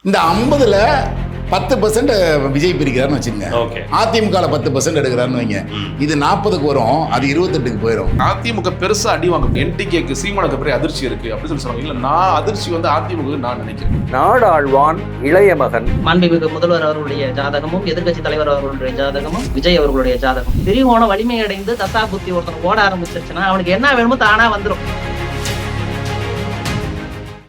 இந்த 50ல் 10% விஜய் பிரிக்கிறாருன்னு வச்சுக்கோங்க. அதிமுக 10% எடுக்கிறாருன்னு வைங்க. இது 40க்கு வரும், அது 28க்கு போயிடும். அதிமுக பெருசா அடி வாங்க என்டிகேக்கு சீமானுக்கு பெரிய அதிர்ச்சி இருக்கு அப்படின்னு சொல்றாங்க. இல்ல, நான் அதிர்ச்சி வந்து அதிமுக நான் நினைக்கிறேன். நாடாழ்வான் இளைய மகன் மாண்புமிகு முதல்வர் அவர்களுடைய ஜாதகமும் எதிர்க்கட்சி தலைவர் அவர்களுடைய ஜாதகமும் விஜய் அவர்களுடைய ஜாதகம் திரிகோண வலிமை அடைந்து தசா புத்தி ஒருத்தன் ஓட ஆரம்பிச்சிருச்சுன்னா அவனுக்கு என்ன வேணுமோ தானா வந்துடும்.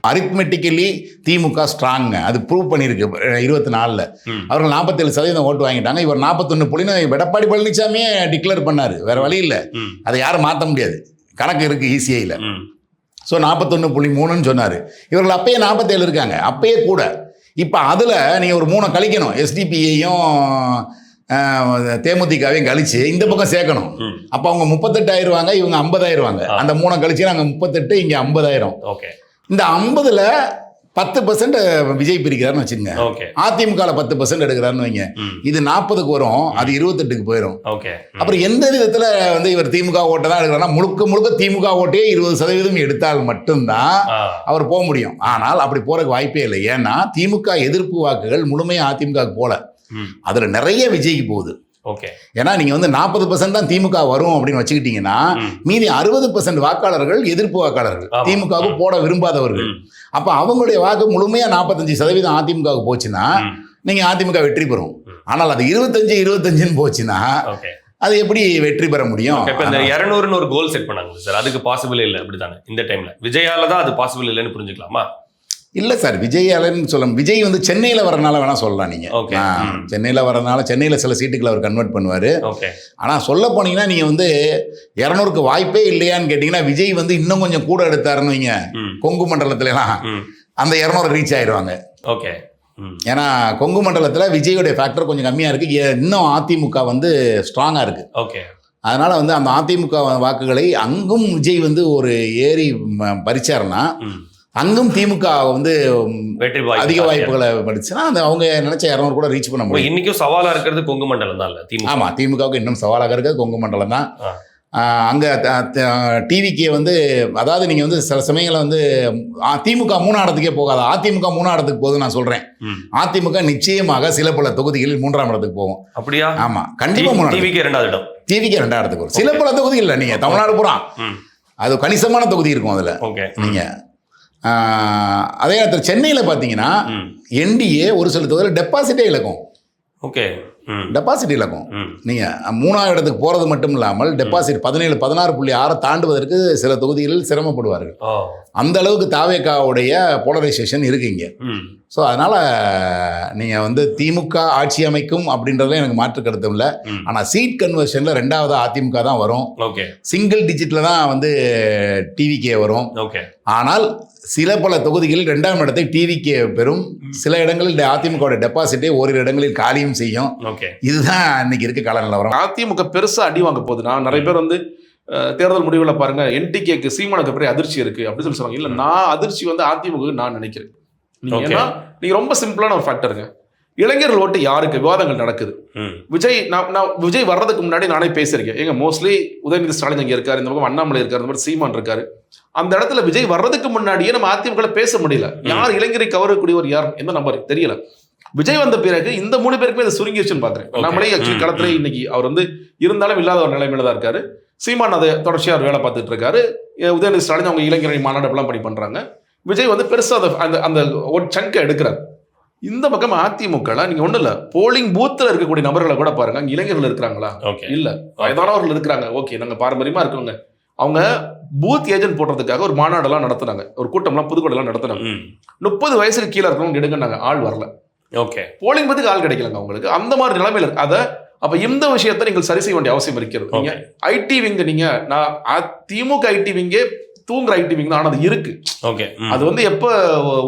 அரித்மெட்டிக்கலி திமுக ஸ்ட்ராங்க, அது ப்ரூவ் பண்ணியிருக்கு 24ல். அவர்கள் 47% ஓட்டு வாங்கிட்டாங்க. இவர் 41 எடப்பாடி பழனிசாமியே டிக்ளேர் பண்ணார். வேற வழி இல்லை, அதை யாரும் மாற்ற முடியாது. கணக்கு இருக்குது இசிஐயில். ஸோ 41.3ன்னு சொன்னார். இவர்கள் அப்பயே 47 இருக்காங்க, அப்பயே கூட. இப்போ அதில் நீங்கள் ஒரு 3 கழிக்கணும். எஸ்டிபியையும் தேமுதிகவையும் கழிச்சு இந்த பக்கம் சேர்க்கணும். அப்போ அவங்க 38 ஆயிடுவாங்க, இவங்க 50 ஆயிடுவாங்க. அந்த 3 கழிச்சு நாங்கள் 38, இங்கே 50 ஆயிரும். இந்த 50ல் 10% விஜய் பிரிக்கிறாருன்னு வச்சுக்கோங்க. அதிமுக 10% எடுக்கிறாருன்னு வைங்க. இது 40க்கு வரும், அது 28க்கு போயிடும். அப்புறம் எந்த விதத்தில் வந்து இவர் திமுக ஓட்டை தான் எடுக்கிறாருன்னா, முழுக்க திமுக ஓட்டையே 20% எடுத்தால் மட்டும்தான் அவர் போக முடியும். ஆனால் அப்படி போறதுக்கு வாய்ப்பே இல்லை. ஏன்னா திமுக எதிர்ப்பு வாக்குகள் முழுமையாக அதிமுகவுக்கு போல, அதில் நிறைய விஜய்க்கு போகுது. ஏன்னா நீங்க வந்து 40% தான் திமுக வரும் அப்படின்னு வச்சுக்கிட்டீங்கன்னா, மீதி 60% வாக்காளர்கள் எதிர்ப்பு வாக்காளர்கள், திமுகவுக்கு போட விரும்பாதவர்கள். அப்ப அவங்களுடைய வாக்கு முழுமையா 45% அதிமுகவுக்கு போச்சுன்னா நீங்க அதிமுக வெற்றி பெறும். ஆனால் அது 25-25ன்னு போச்சுன்னா அது எப்படி வெற்றி பெற முடியும்? இப்ப இந்த 200ன்னு ஒரு கோல் செட் பண்ணாங்க சார், அதுக்கு பாசிபிள் இல்லை அப்படித்தானே? இந்த டைம்ல விஜயால தான் அது பாசிபிள் இல்லைன்னு புரிஞ்சுக்கலாமா? இல்லை சார், விஜய் அலன்னு சொல்ல, விஜய் வந்து சென்னையில் வரனால வேணால் சொல்லலாம். நீங்கள் சென்னையில் வரனால, சென்னையில் சில சீட்டுகளை அவர் கன்வெர்ட் பண்ணுவார். ஆனால் சொல்ல போனீங்கன்னா நீங்கள் வந்து 200க்கு வாய்ப்பே இல்லையான்னு கேட்டிங்கன்னா, விஜய் வந்து இன்னும் கொஞ்சம் கூட எடுத்தாருன்னு வைங்க, கொங்கு மண்டலத்துலலாம் அந்த 200 ரீச் ஆயிடுவாங்க. ஏன்னா கொங்கு மண்டலத்தில் விஜயோடைய ஃபேக்டர் கொஞ்சம் கம்மியாக இருக்குது. இன்னும் அதிமுக வந்து ஸ்ட்ராங்காக இருக்குது. அதனால் வந்து அந்த அதிமுக வாக்குகளை அங்கும் விஜய் வந்து ஒரு ஏறி பறிச்சாருன்னா, அங்கும் திமுக வந்து அதிக வாய்ப்புகளை படிச்சுன்னா அந்த அவங்க நினைச்ச 200 கூட ரீச் பண்ண முடியும். இன்னைக்கும் சவாலாக இருக்கிறது கொங்கு மண்டலம் தான். இல்லை, ஆமாம், திமுகவுக்கு இன்னும் சவாலாக இருக்கிறது கொங்கு மண்டலம் தான். அங்கே டிவிக்கே வந்து, அதாவது நீங்கள் வந்து சில சமயங்களில் வந்து திமுக 3ஆம் இடத்துக்கே போகாது, அதிமுக 3ஆம் இடத்துக்கு போகுது நான் சொல்கிறேன். அதிமுக நிச்சயமாக சில பல தொகுதிகளில் 3ஆம் இடத்துக்கு போகும். அப்படியா? ஆமாம், கண்டிப்பாக. டிவிக்கே 2வது இடம், டிவிக்கே 2ஆம் இடத்துக்கு வரும். சில பல தொகுதிகள் இல்லை, நீங்கள் தமிழ்நாடு பூரா அது கணிசமான தொகுதி இருக்கும் அதில். நீங்கள் அதே நேரத்தில் சென்னையில் பார்த்தீங்கன்னா என்டிஏ ஒரு சில தொகுதியில் டெபாசிட்டே இழக்கும். டெபாசிட் இழக்கும். நீங்கள் 3ஆம் இடத்துக்கு போகிறது மட்டும் இல்லாமல் டெபாசிட் 16.6 தாண்டுவதற்கு சில தொகுதிகளில் சிரமப்படுவார்கள். அந்த அளவுக்கு தாவேகாவுடைய போலரைசேஷன் இருக்கு இங்கே. ஸோ அதனால் நீங்கள் வந்து திமுக ஆட்சி அமைக்கும் அப்படின்றதுல எனக்கு மாற்று கருத்தும் இல்லை. ஆனால் சீட் கன்வர்ஷனில் 2வது அதிமுக தான் வரும். சிங்கிள் டிஜிட்டில் தான் வந்து டிவிகே வரும். ஆனால் சில பல தொகுதிகளில் 2ஆம் இடத்தை டிவிகே பெறும். சில இடங்களில் அதிமுக டெபாசிட்டே ஓரிரு இடங்களில் காலியும் செய்யும். இதுதான் இன்னைக்கு இருக்க கால நிலவரம். அதிமுக பெருசா அடி வாங்க போகுதுன்னா, நிறைய பேர் வந்து தேர்தல் முடிவுல பாருங்க என்டிகேக்கு சீமானுக்கு பெரிய அதிர்ச்சி இருக்கு அப்படின்னு சொல்றாங்க. இல்ல, நான் அதிர்ச்சி வந்து அதிமுக நான் நினைக்கிறேன். நீங்க ரொம்ப சிம்பிளான ஒரு ஃபேக்டருங்க. இளைஞர்கள் ஓட்டு யாருக்கு விவாதங்கள் நடக்குது. விஜய் வர்றதுக்கு முன்னாடி நானே பேசியிருக்கேன். எங்க மோஸ்ட்லி உதயநிதி ஸ்டாலின் இங்கே இருக்காரு, இந்த பக்கம் அண்ணாமலை இருக்காரு, இந்த மாதிரி சீமான் இருக்காரு. அந்த இடத்துல விஜய் வர்றதுக்கு முன்னாடியே நம்ம அதிமுக பேச முடியல. யார் இளைஞரை கவரக்கூடியவர், யார் எந்த நம்பர் தெரியல. விஜய் வந்த பிறகு இந்த 3 பேருக்குமே இதை சுருங்கிடுச்சுன்னு பாக்குறேன். நம்மளே ஆக்சுவலி களத்துல இன்னைக்கு அவர் வந்து இருந்தாலும் இல்லாத ஒரு நிலைமையில தான் இருக்காரு. சீமான் அதை தொடர்ச்சியாக வேலை பார்த்துட்டு இருக்காரு. உதயநிதி ஸ்டாலின் அவங்க இளைஞரை மாநாடு எல்லாம் பண்றாங்க. விஜய் வந்து பெருசா அந்த அந்த ஒரு சங்கை எடுக்கிறார். இந்த பக்கம் அதிமுக நீங்க ஒண்ணு இல்ல, போலிங் பூத்துல இருக்கக்கூடிய நபர்களை கூட பாருங்க, அங்க இளைஞர்கள் இருக்கிறாங்களா? இல்ல, வயதானவர்கள் இருக்கிறாங்க. ஓகே, நாங்க பாரம்பரியமா இருக்கவங்க. அவங்க பூத் ஏஜென்ட் போடுறதுக்காக ஒரு மாநாடெல்லாம் நடத்துனாங்க, ஒரு கூட்டம்லாம் புதுக்கோட்டையெல்லாம் நடத்துனாங்க. 30 வயசுக்கு கீழே இருக்கவங்க எடுங்கன்னாங்க, ஆள் வரல. போலிங் பத்துக்கு ஆள் கிடைக்கலங்க அவங்களுக்கு. அந்த மாதிரி நிலைமையில இருக்கு. அதை அப்ப இந்த விஷயத்தை நீங்கள் சரி செய்ய வேண்டிய அவசியம் இருக்கிறது. நீங்க ஐடி விங்க, நீங்க நான் திமுக ஐடி விங்கே தூங்குற ஐடி விங் தான், ஆனால் அது இருக்கு. அது வந்து எப்ப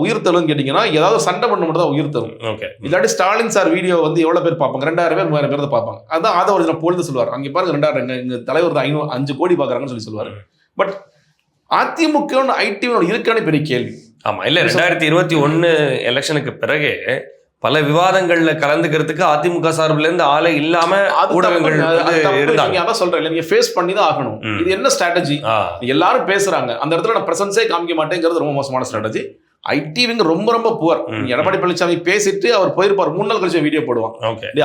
உயிர் தரும் கேட்டீங்கன்னா, ஏதாவது சண்டை பண்ண மட்டும் தான் உயிர் தரும். இல்லாட்டி ஸ்டாலின் சார் வீடியோ வந்து எவ்வளவு பேர் பார்ப்பாங்க? 2000 பேர் 3000 பேர் தான் பார்ப்பாங்க. அதான் அதை ஒரு பொழுது சொல்லுவார். அங்கே பாருங்க 2000 எங்க தலைவர் தான் 5 கோடி பார்க்குறாங்கன்னு சொல்லி சொல்லுவாரு. பட் அதிமுக ஐடி இருக்கான பெரிய கேள்வி. ஆமா, இல்ல 2021 எலெக்ஷனுக்கு பிறகு பல விவாதங்கள்ல கலந்துக்கிறதுக்கு அதிமுக சார்பில இருந்து ஆளே இல்லாம ஊடகங்கள் சொல்றேன், நீங்க ஃபேஸ் பண்ணி தான் ஆகணும். இது என்ன ஸ்ட்ராட்டஜி? எல்லாரும் பேசுறாங்க, அந்த இடத்துல நான் பிரசன்ஸே காமிக்க மாட்டேங்கிறது ரொம்ப மோசமான ஸ்ட்ராட்டஜி. ஐடி விங்க ரொம்ப ரொம்ப புவர். எடப்பாடி பழனிசாமி பேசிட்டு அவர் போயிருப்பார், 3 நாள் கழிச்சு வீடியோ போடுவான்.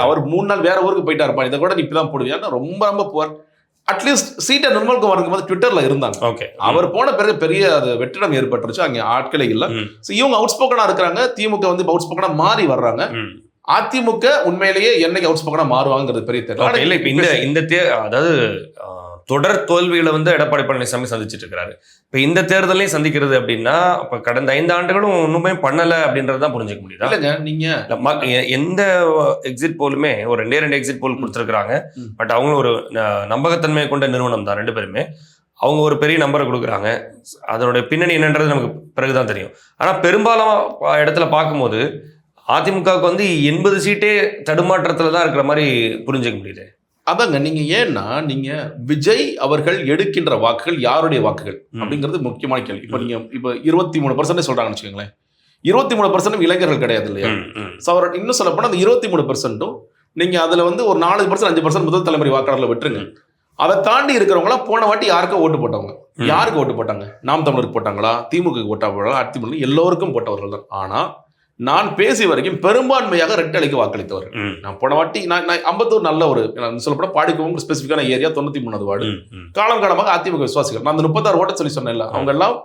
அவர் 3 நாள் வேற ஊருக்கு போயிட்டா இருப்பான், இதை கூட நீ இப்பதான் போடுவியா, ரொம்ப ரொம்ப புவர். அட்லீஸ்ட் சீட்டை நிர்மல்குமார் இருக்கும்போது ட்விட்டர்ல இருந்தாங்க. அவர் போன பிறகு பெரிய அது வெற்றிடம் ஏற்பட்டுருச்சு, அங்கே ஆட்களே இல்லை. இவங்க அவுட் ஸ்போக்கனா இருக்கிறாங்க, திமுக வந்து அவுட் ஸ்போக்கனா மாறி வர்றாங்க. அதிமுக உண்மையிலேயே என்னைக்கு அவுட் ஸ்போக்கனா மாறுவாங்கிறது பெரிய தெரியல. இப்ப இந்த அதாவது தொடர் தோல்விகளை வந்து எடப்பாடி பழனிசாமி சந்திச்சுட்டு இருக்கிறாரு. இப்ப இந்த தேர்தலையும் சந்திக்கிறது அப்படின்னா அப்ப கடந்த 5 ஆண்டுகளும் ஒண்ணுமே பண்ணல அப்படின்றதான் புரிஞ்சுக்க முடியுதா? இல்லைங்க, நீங்க எந்த எக்ஸிட் போலுமே ஒரு 2 எக்ஸிட் போல் கொடுத்துருக்காங்க. பட் அவங்களும் ஒரு நம்பகத்தன்மையை கொண்ட நிறுவனம் தான் 2 பேருமே. அவங்க ஒரு பெரிய நம்பரை கொடுக்குறாங்க. அதனுடைய பின்னணி என்னன்றது நமக்கு பிறகுதான் தெரியும். ஆனா பெரும்பாலும் இடத்துல பார்க்கும்போது அதிமுகவுக்கு வந்து 80 சீட்டே தடுமாற்றத்துல தான் இருக்கிற மாதிரி புரிஞ்சுக்க முடியுது. அதாங்க, நீங்க ஏன்னா நீங்க விஜய் அவர்கள் எடுக்கின்ற வாக்குகள் யாருடைய வாக்குகள் அப்படிங்கிறது முக்கியமான கேள்வி. இப்ப நீங்க இப்ப 23% சொல்றாங்கன்னு வச்சுக்கோங்களேன். 23% இளைஞர்கள் கிடையாது இல்லையா? அவர் இன்னும் சொல்ல போனா அந்த 23% நீங்க அதுல வந்து ஒரு 4% 5% முதல் தலைமுறை வாக்காளர்ல விட்டுருங்க. அதை தாண்டி இருக்கிறவங்களாம் போன வாட்டி யாருக்கும் ஓட்டு போட்டவங்க. யாருக்கு ஓட்டு போட்டாங்க? நாம் தமிழருக்கு போட்டாங்களா, திமுக ஓட்டாங்களா, அதிமுக எல்லோருக்கும் போட்டவர்கள் தான். ஆனா நான் பேசி வரைக்கும் பெரும்பான்மையாக ரெட்டலைக்கு வாக்களித்தவர்கள். நான் போன வாட்டி நான் அம்பத்தூர் நல்ல ஒரு சொல்லப்பட பாடிக்கவும் ஸ்பெசிஃபிக்கான ஏரியா 93வது வார்டு. காலம் காலமாக அதிமுக விசுவாசிகள். நான் அந்த 36 ஓட்ட சொல்லி சொன்னேன்ல, அவங்க எல்லாம்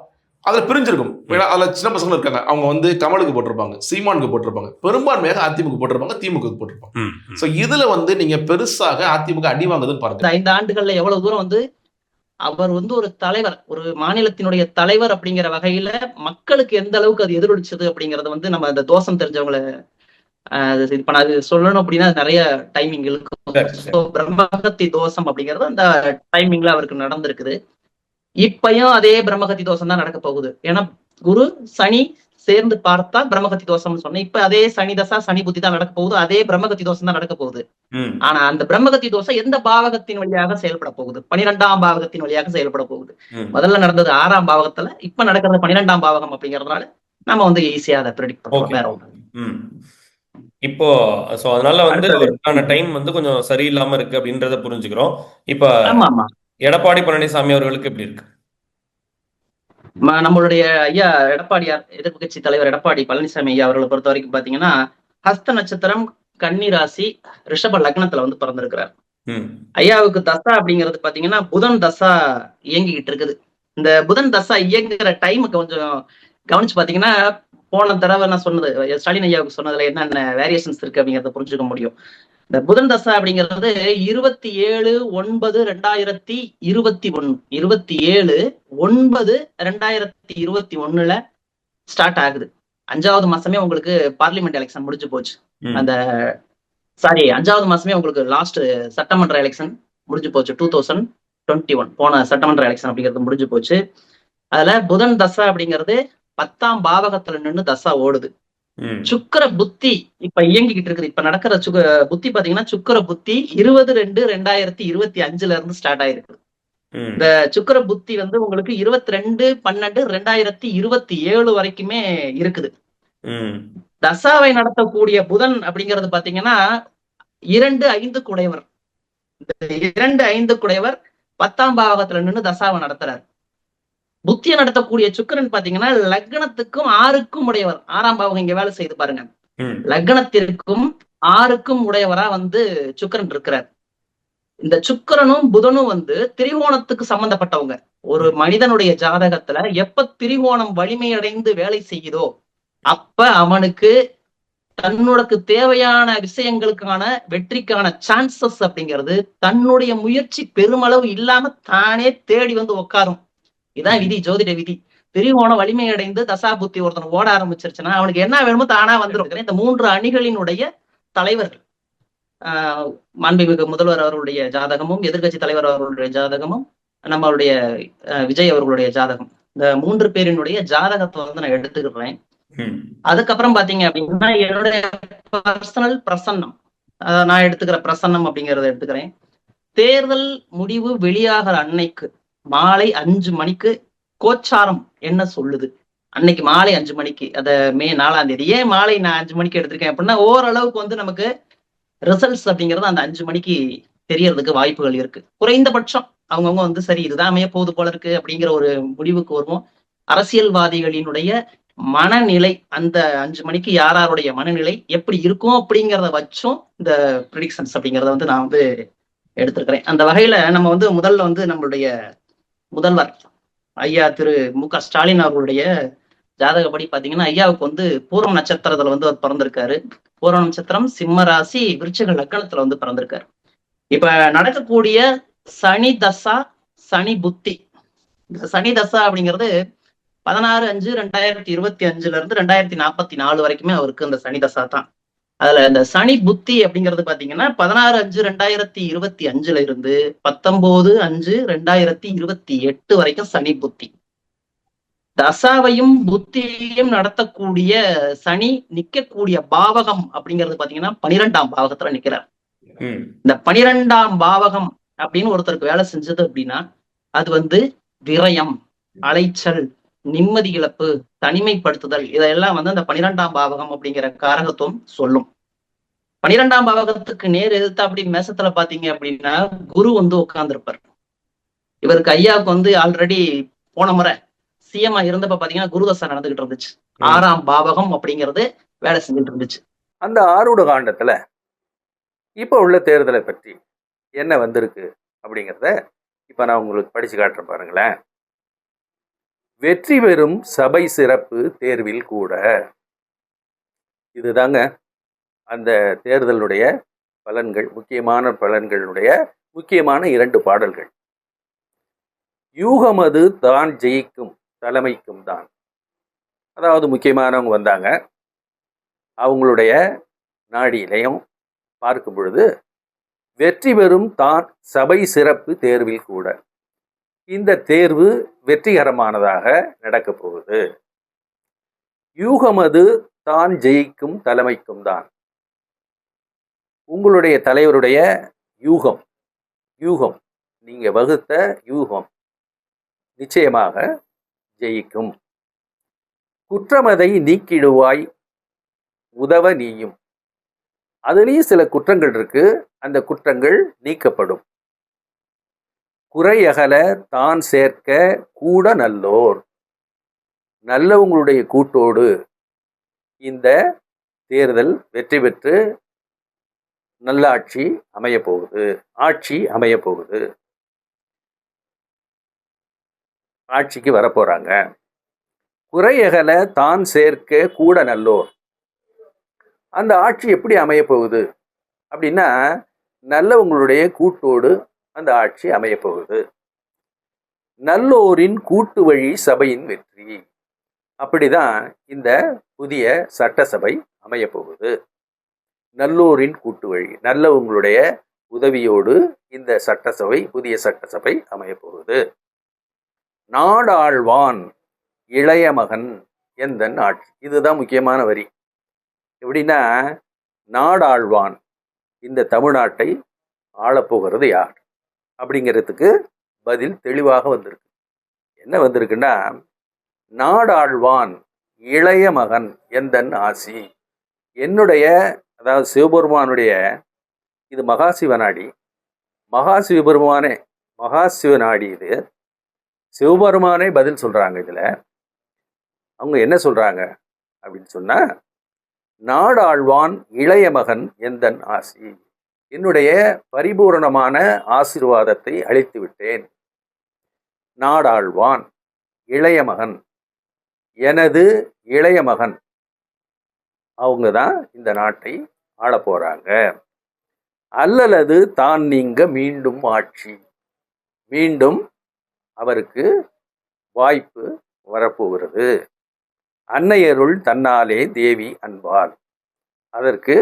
அதுல பிரிஞ்சிருக்கும். அதுல சின்ன பசங்க இருக்காங்க, அவங்க வந்து கமலுக்கு போட்டிருப்பாங்க, சீமானுக்கு போட்டிருப்பாங்க, பெரும்பான்மையாக அதிமுக போட்டிருப்பாங்க, திமுக போட்டிருப்பாங்க. சோ இதுல வந்து நீங்க பெருசாக அதிமுக அடி வாங்குதுன்னு பாருங்க. 5 ஆண்டுகள்ல எவ்வளவு தூரம் வந்து அவர் வந்து ஒரு தலைவர், ஒரு மாநிலத்தினுடைய தலைவர் அப்படிங்கிற வகையில மக்களுக்கு எந்த அளவுக்கு அது எதிரொலிச்சது அப்படிங்கறது வந்து நம்ம அந்த தோஷம் தெரிஞ்சவங்களை இப்ப நான் அது சொல்லணும் அப்படின்னா நிறைய டைமிங் இருக்கும். பிரம்மகத்தி தோஷம் அப்படிங்கிறது அந்த டைமிங்ல அவருக்கு நடந்திருக்குது. இப்பயும் அதே பிரம்மகத்தி தோஷம் தான் நடக்க போகுது. ஏன்னா குரு சனி சேர்ந்து பார்த்தா பிரம்மகத்தி தோஷம்னு சொன்னேன். இப்ப அதே சனி தசா சனி புத்தி தான் நடக்க போகுது, அதே பிரம்மகத்தி தோஷம் தான் நடக்க போகுது. ஆனா அந்த பிரம்மகத்தி தோஷம் எந்த பாவகத்தின் வழியாக செயல்பட போகுது? 12ஆம் பாவகத்தின் வழியாக செயல்பட போகுது. முதல்ல நடந்தது 6ஆம் பாவகத்துல, இப்ப நடக்கிறது 12ஆம் பாவகம் அப்படிங்கறதுனால நம்ம வந்து ஈஸியா அதை ப்ரெடிக்ட் பண்ணுவோம். இப்போ சோ அதனால வந்து டைம் வந்து கொஞ்சம் சரியில்லாம இருக்கு அப்படின்றத புரிஞ்சுக்கிறோம். இப்ப எடப்பாடி பழனிசாமி அவர்களுக்கு எப்படி இருக்கு? நம்மளுடைய ஐயா எடப்பாடியார், எதிர்ப்பு கட்சி தலைவர் எடப்பாடி பழனிசாமி ஐயா அவர்களை பொறுத்த வரைக்கும் பாத்தீங்கன்னா ஹஸ்த நட்சத்திரம், கன்னி ராசி, ரிஷப லக்னத்துல வந்து பிறந்திருக்கிறார். ஐயாவுக்கு தசா அப்படிங்கிறது பாத்தீங்கன்னா புதன் தசா இயங்கிக்கிட்டு இருக்குது. இந்த புதன் தசா இயங்குகிற டைமுக்கு கொஞ்சம் கவனிச்சு பாத்தீங்கன்னா போன தடவை நான் சொன்னது ஸ்டாலின் ஐயாவுக்கு சொன்னதுல என்னென்ன வேரியேஷன்ஸ் இருக்கு அப்படிங்கிறத புரிஞ்சுக்க முடியும். இந்த புதன் தசா அப்படிங்கிறது 27/9/2021 27/9/2021 ஸ்டார்ட் ஆகுது. 5வது மாசமே உங்களுக்கு பார்லிமெண்ட் எலெக்ஷன் முடிஞ்சு போச்சு. அந்த 5வது மாசமே உங்களுக்கு லாஸ்ட் சட்டமன்ற எலெக்ஷன் முடிஞ்சு போச்சு. 2021 போன சட்டமன்ற எலெக்ஷன் அப்படிங்கிறது முடிஞ்சு போச்சு. அதுல புதன் தசா அப்படிங்கிறது 10ஆம் பாவகத்துல நின்று தசா ஓடுது. சுக்கர புத்தி இப்ப இயங்கிக்கிட்டு இருக்குது. இப்ப நடக்கிற புத்தி பாத்தீங்கன்னா சுக்கர புத்தி 20/2/2025 இருந்து ஸ்டார்ட் ஆயிருக்கு. இந்த சுக்கர புத்தி வந்து உங்களுக்கு 22/12/2027 வரைக்குமே இருக்குது. தசாவை நடத்தக்கூடிய புதன் அப்படிங்கிறது பாத்தீங்கன்னா 2/5 குடையவர். இந்த 2/5 குடையவர் 10ஆம் பாவகத்துல நின்று தசாவை நடத்துறாரு. புத்தியை நடத்தக்கூடிய சுக்கிரன் பாத்தீங்கன்னா லக்னத்துக்கும் 6க்கும் உடையவர். 6ஆம் பாவகம் இங்க வேலை செய்து பாருங்க. லக்னத்திற்கும் 6க்கும் உடையவரா வந்து சுக்கிரன் இருக்கிறார். இந்த சுக்கிரனும் புதனும் வந்து திரிகோணத்துக்கு சம்பந்தப்பட்டவங்க. ஒரு மனிதனுடைய ஜாதகத்துல எப்ப திரிகோணம் வலிமையடைந்து வேலை செய்யுதோ அப்ப அவனுக்கு தன்னுடைய தேவையான விஷயங்களுக்கான வெற்றிக்கான சான்சஸ் அப்படிங்கிறது தன்னுடைய முயற்சி பெருமளவு இல்லாம தானே தேடி வந்து உட்காரும். இதான் விதி, ஜோதிட விதி. திரிகோணம் வலிமையடைந்து தசா புத்தி ஒருத்தன் ஓட ஆரம்பிச்சிருச்சுன்னா அவனுக்கு என்ன வேணுமோ தானா வந்துடும். இந்த 3 அணிகளினுடைய தலைவர்கள், மாண்புமிகு முதல்வர் அவர்களுடைய ஜாதகமும், எதிர்கட்சி தலைவர் அவர்களுடைய ஜாதகமும், நம்மளுடைய விஜய் அவர்களுடைய ஜாதகம், இந்த 3 பேரினுடைய ஜாதகத்தை வந்து நான் எடுத்துக்கிறேன். அதுக்கப்புறம் பாத்தீங்க அப்படின்னா என்னுடைய பர்சனல் பிரசன்னம், நான் எடுத்துக்கிற பிரசன்னம் அப்படிங்கறத எடுத்துக்கிறேன். தேர்தல் முடிவு வெளியாகிற அன்னைக்கு மாலை 5 மணிக்கு கோச்சாரம் என்ன சொல்லுது, அன்னைக்கு மாலை 5 மணிக்கு, அத மே 4ஆம் தேதி. ஏன் மாலை நான் 5 மணிக்கு எடுத்திருக்கேன் அப்படின்னா ஓரளவுக்கு வந்து நமக்கு ரிசல்ட்ஸ் அப்படிங்கிறது அந்த 5 மணிக்கு தெரியறதுக்கு வாய்ப்புகள் இருக்கு. குறைந்தபட்சம் அவங்கவுங்க வந்து சரி இதுதான் அமைய போகுது போல இருக்கு அப்படிங்கிற ஒரு முடிவுக்கு வருவோம். அரசியல்வாதிகளினுடைய மனநிலை அந்த 5 மணிக்கு யாருடைய மனநிலை எப்படி இருக்கும் அப்படிங்கிறத வச்சும் இந்த ப்ரிடிக்ஷன்ஸ் அப்படிங்கிறத வந்து நான் வந்து எடுத்திருக்கிறேன். அந்த வகையில நம்ம வந்து முதல்ல வந்து நம்மளுடைய முதல்வர் ஐயா திரு மு.க. ஸ்டாலின் அவர்களுடைய ஜாதகப்படி பாத்தீங்கன்னா ஐயாவுக்கு வந்து பூரம் நட்சத்திரத்துல வந்து அவர் பிறந்திருக்காரு. பூரம் நட்சத்திரம், சிம்ம ராசி, விருச்சிக லக்னத்துல வந்து பிறந்திருக்காரு. இப்ப நடக்கக்கூடிய சனி தசா, சனி புத்தி, இந்த சனி தசா அப்படிங்கிறது 16/5/2025 இருந்து 2044 வரைக்குமே அவருக்கு அந்த சனி தசா தான். அதுல இந்த சனி புத்தி அப்படிங்கிறது பாத்தீங்கன்னா 16/5/2025 இருந்து 19/5/2028 வரைக்கும் சனி புத்தி. தசாவையும் புத்தியையும் நடத்தக்கூடிய சனி நிக்கக்கூடிய பாவகம் அப்படிங்கிறது பாத்தீங்கன்னா 12ஆம் பாவகத்துல நிக்கிறார். இந்த 12ஆம் பாவகம் அப்படின்னு ஒருத்தருக்கு வேலை செஞ்சது அப்படின்னா அது வந்து விரயம், அலைச்சல், நிம்மதி இழப்பு, தனிமைப்படுத்துதல், இதெல்லாம் வந்து அந்த 12ஆம் பாவகம் அப்படிங்கிற காரகத்துவம் சொல்லும். 12ஆம் பாவகத்துக்கு நேர் எதிர்த்தா அப்படி மேசத்துல பாத்தீங்க அப்படின்னா குரு வந்து உட்கார்ந்துருப்பார். இவருக்கு ஐயாவுக்கு வந்து ஆல்ரெடி போன முறை சிஎம்ஆ இருந்தப்ப பாத்தீங்கன்னா குருதசா நடந்துகிட்டு இருந்துச்சு. 6ஆம் பாவகம் அப்படிங்கிறது வேலை செஞ்சுட்டு இருந்துச்சு. அந்த ஆரூட காண்டத்துல இப்ப உள்ள தேர்தலை பற்றி என்ன வந்திருக்கு அப்படிங்கிறத இப்ப நான் உங்களுக்கு படிச்சு காட்டுறேன் பாருங்களேன். வெற்றி பெறும் சபை சிறப்பு தேர்வில் கூட. இதுதாங்க அந்த தேர்தலுடைய பலன்கள், முக்கியமான பலன்களுடைய முக்கியமான 2 பாடல்கள். யூகமது தான் ஜெயிக்கும் தலைமைக்கும் தான். அதாவது முக்கியமானவங்க வந்தாங்க, அவங்களுடைய நாடியிலையும் பார்க்கும் பொழுது வெற்றி பெறும் தான் சபை சிறப்பு தேர்வில் கூட. இந்த தேர்வு வெற்றிகரமானதாக நடக்கப் போகுது. யூகமது தான் ஜெயிக்கும் தலைமைக்கும் தான். உங்களுடைய தலைவருடைய யூகம், யூகம் நீங்க வகுத்த யூகம் நிச்சயமாக ஜெயிக்கும். குற்றமதை நீக்கிடுவாய் உதவ நீயும். அதுலேயும் சில குற்றங்கள் இருக்கு, அந்த குற்றங்கள் நீக்கப்படும். குறையகல தான் சேர்க்க கூட நல்லோர். நல்லவங்களுடைய கூட்டோடு இந்த தேர்தல் வெற்றி பெற்று நல்லாட்சி அமைய போகுது, ஆட்சி அமைய போகுது, ஆட்சிக்கு வரப்போறாங்க. குறையகல தான் சேர்க்க கூட நல்லோர். அந்த ஆட்சி எப்படி அமைய போகுது அப்படின்னா நல்லவங்களுடைய கூட்டோடு அந்த ஆட்சி அமைய போகுது. நல்லோரின் கூட்டு வழி சபையின் வெற்றி. அப்படிதான் இந்த புதிய சட்டசபை அமைய போகுது. நல்லோரின் கூட்டு வழி, நல்லவங்களுடைய உதவியோடு இந்த சட்டசபை, புதிய சட்டசபை அமைய போகுது. நாடாழ்வான் இளைய மகன் எந்தன் ஆட்சி. இதுதான் முக்கியமான வரி. எப்படின்னா நாடாழ்வான், இந்த தமிழ்நாட்டை ஆளப்போகிறது யார் அப்படிங்கிறதுக்கு பதில் தெளிவாக வந்திருக்கு. என்ன வந்திருக்குன்னா நாடாழ்வான் இளைய மகன் எந்தன் ஆசி. என்னுடைய, அதாவது சிவபெருமானுடைய, இது மகாசிவநாடி, மகாசிவபெருமானே மகாசிவநாடி, இது சிவபெருமானே பதில் சொல்றாங்க. இதுல அவங்க என்ன சொல்றாங்க அப்படின்னு சொன்னா நாடாழ்வான் இளைய மகன் எந்தன் ஆசி. என்னுடைய பரிபூரணமான ஆசீர்வாதத்தை அளித்து விட்டேன். நாடாழ்வான் இளைய மகன், எனது இளைய மகன், அவங்க தான் இந்த நாட்டை ஆள போறாங்க. அல்லது தான் நீங்க மீண்டும் ஆட்சி, மீண்டும் அவருக்கு வாய்ப்பு வரப்போகிறது. அன்னையருள் தன்னாலே தேவி அன்பால். அதற்கு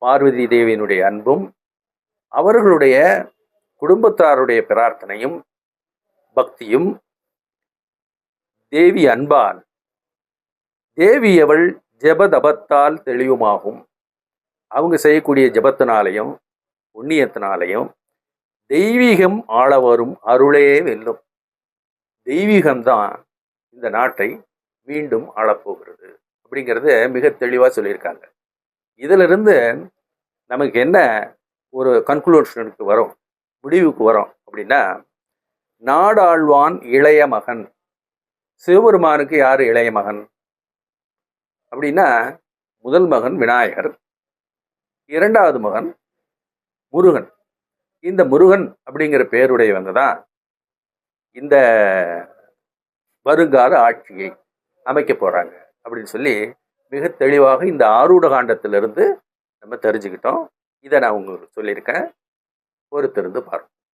பார்வதி தேவியினுடைய அன்பும் அவர்களுடைய குடும்பத்தாருடைய பிரார்த்தனையும் பக்தியும் தேவி அன்பால். தேவி அவள் ஜபதபத்தால் தெளிவுமாகும். அவங்க செய்யக்கூடிய ஜபத்தினாலையும் புண்ணியத்தினாலையும் தெய்வீகம் ஆள வரும் அருளே வெல்லும். தெய்வீகம்தான் இந்த நாட்டை மீண்டும் ஆளப்போகிறது அப்படிங்கிறத மிக தெளிவாக சொல்லியிருக்காங்க. இதிலிருந்து நமக்கு என்ன ஒரு கன்க்ளூஷனுக்கு வரும், முடிவுக்கு வரும் அப்படின்னா நாடாழ்வான் இளைய மகன். சிவபெருமானுக்கு யார் இளைய மகன்? அப்படின்னா முதல் மகன் விநாயகர், இரண்டாவது மகன் முருகன். இந்த முருகன் அப்படிங்கிற பெயருடையவங்க தான் இந்த வருங்கால ஆட்சியை அமைக்க போறாங்க அப்படின்னு சொல்லி மிக தெளிவாக இந்த ஆரூட காண்டத்திலிருந்து நம்ம தெரிஞ்சுக்கிட்டோம். இதை நான் உங்களுக்கு சொல்லியிருக்கேன். பொறுத்திருந்து பாருங்க.